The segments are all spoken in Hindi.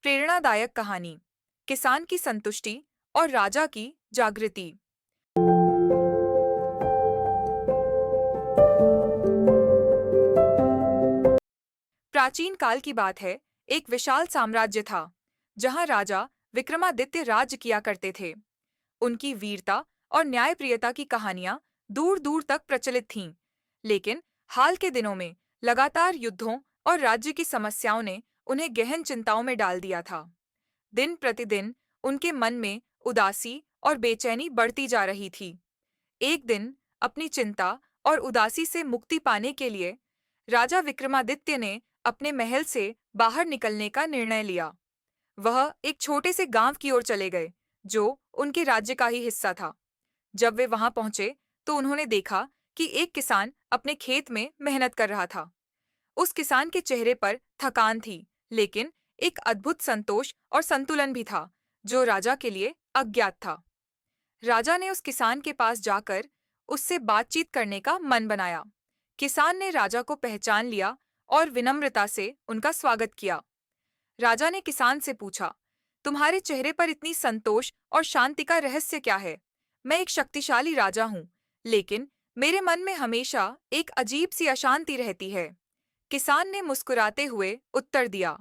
प्रेरणादायक कहानी, किसान की संतुष्टि और राजा की जागृति। प्राचीन काल की बात है। एक विशाल साम्राज्य था जहां राजा विक्रमादित्य राज्य किया करते थे। उनकी वीरता और न्यायप्रियता की कहानियां दूर दूर तक प्रचलित थीं। लेकिन हाल के दिनों में लगातार युद्धों और राज्य की समस्याओं ने उन्हें गहन चिंताओं में डाल दिया था। दिन प्रतिदिन उनके मन में उदासी और बेचैनी बढ़ती जा रही थी। एक दिन अपनी चिंता और उदासी से मुक्ति पाने के लिए राजा विक्रमादित्य ने अपने महल से बाहर निकलने का निर्णय लिया। वह एक छोटे से गांव की ओर चले गए जो उनके राज्य का ही हिस्सा था। जब वे वहां पहुंचे तो उन्होंने देखा कि एक किसान अपने खेत में मेहनत कर रहा था। उस किसान के चेहरे पर थकान थी, लेकिन एक अद्भुत संतोष और संतुलन भी था जो राजा के लिए अज्ञात था। राजा ने उस किसान के पास जाकर उससे बातचीत करने का मन बनाया। किसान ने राजा को पहचान लिया और विनम्रता से उनका स्वागत किया। राजा ने किसान से पूछा, तुम्हारे चेहरे पर इतनी संतोष और शांति का रहस्य क्या है? मैं एक शक्तिशाली राजा हूँ, लेकिन मेरे मन में हमेशा एक अजीब सी अशांति रहती है। किसान ने मुस्कुराते हुए उत्तर दिया,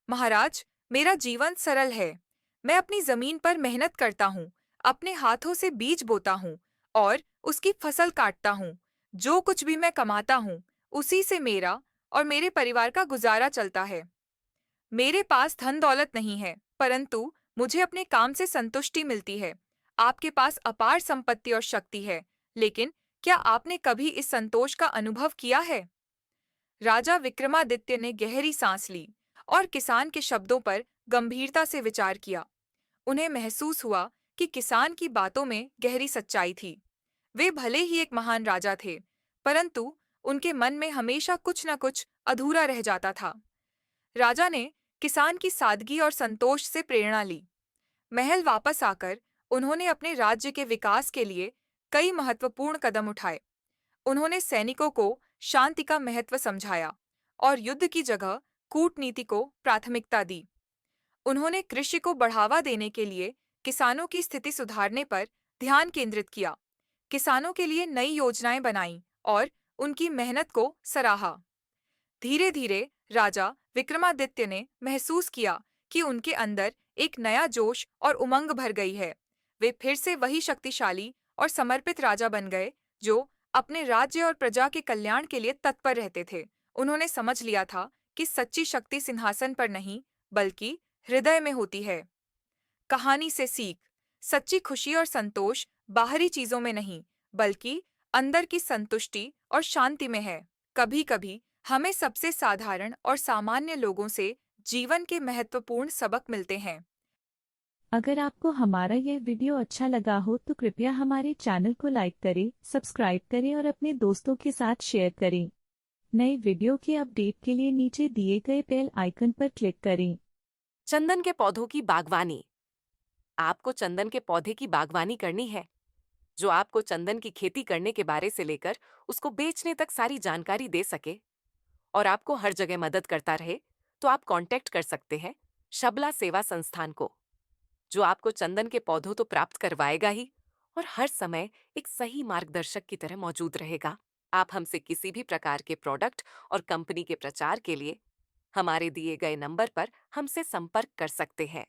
महाराज, मेरा जीवन सरल है। मैं अपनी जमीन पर मेहनत करता हूँ, अपने हाथों से बीज बोता हूँ और उसकी फसल काटता हूँ। जो कुछ भी मैं कमाता हूँ, उसी से मेरा और मेरे परिवार का गुजारा चलता है। मेरे पास धन दौलत नहीं है, परंतु मुझे अपने काम से संतुष्टि मिलती है। आपके पास अपार संपत्ति और शक्ति है, लेकिन क्या आपने कभी इस संतोष का अनुभव किया है? राजा विक्रमादित्य ने गहरी सांस ली और किसान के शब्दों पर गंभीरता से विचार किया। उन्हें महसूस हुआ कि किसान की बातों में गहरी सच्चाई थी। वे भले ही एक महान राजा थे, परंतु उनके मन में हमेशा कुछ न कुछ अधूरा रह जाता था। राजा ने किसान की सादगी और संतोष से प्रेरणा ली। महल वापस आकर उन्होंने अपने राज्य के विकास के लिए कई महत्वपूर्ण कदम उठाए। उन्होंने सैनिकों को शांति का महत्व समझाया और युद्ध की जगह कूटनीति को प्राथमिकता दी। उन्होंने कृषि को बढ़ावा देने के लिए किसानों की स्थिति सुधारने पर ध्यान केंद्रित किया। किसानों के लिए नई योजनाएं बनाईं और उनकी मेहनत को सराहा। धीरे धीरे राजा विक्रमादित्य ने महसूस किया कि उनके अंदर एक नया जोश और उमंग भर गई है। वे फिर से वही शक्तिशाली और समर्पित राजा बन गए जो अपने राज्य और प्रजा के कल्याण के लिए तत्पर रहते थे। उन्होंने समझ लिया था कि सच्ची शक्ति सिंहासन पर नहीं, बल्कि हृदय में होती है। कहानी से सीख, सच्ची खुशी और संतोष बाहरी चीजों में नहीं, बल्कि अंदर की संतुष्टि और शांति में है। कभी कभी हमें सबसे साधारण और सामान्य लोगों से जीवन के महत्वपूर्ण सबक मिलते हैं। अगर आपको हमारा यह वीडियो अच्छा लगा हो तो कृपया हमारे चैनल को लाइक करें, सब्सक्राइब करें और अपने दोस्तों के साथ शेयर करें। नए वीडियो के अपडेट के लिए नीचे दिए गए बेल आइकन पर क्लिक करें। चंदन के पौधों की बागवानी। आपको चंदन के पौधे की बागवानी करनी है, जो आपको चंदन की खेती करने के बारे से लेकर उसको बेचने तक सारी जानकारी दे सके और आपको हर जगह मदद करता रहे, तो आप कांटेक्ट कर सकते हैं शबला सेवा संस्थान को, जो आपको चंदन के पौधों तो प्राप्त करवाएगा ही और हर समय एक सही मार्गदर्शक की तरह मौजूद रहेगा। आप हमसे किसी भी प्रकार के प्रोडक्ट और कंपनी के प्रचार के लिए हमारे दिए गए नंबर पर हमसे संपर्क कर सकते हैं।